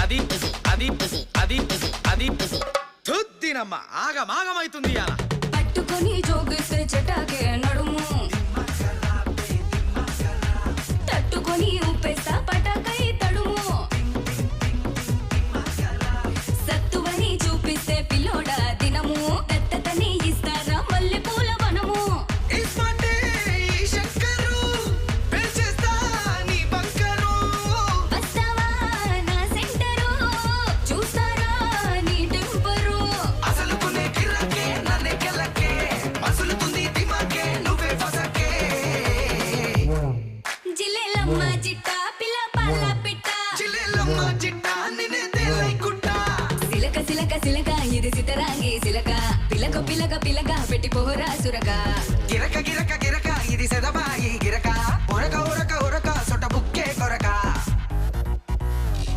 అది అది అది అది తుద్దినమ్మ ఆగమాగమైతుంది అలా పట్టుకొని జోగిస్తే చటాకే నడుము తట్టుకొని ఊపేస్తా పటాకై తడుము సత్తువని చూపిస్తే పిల్లోడా దినము దత్తతని ఇస్తారా మల్లె పూల వనము వస్తావా నా సెంటరు చూస్తారా నీ టెంపరు జిల్లెలమ్మ జిట్టా పిల్ల పాల పిట్ట సిలక సిలక సిలక ఇది సితరాంగి సిలక పిలక పిలక పిలక పెట్టి పోరా సురక గిరక గిరక గిరక ఇది సెదబాయి గిరక ఉరక ఉరక ఉరక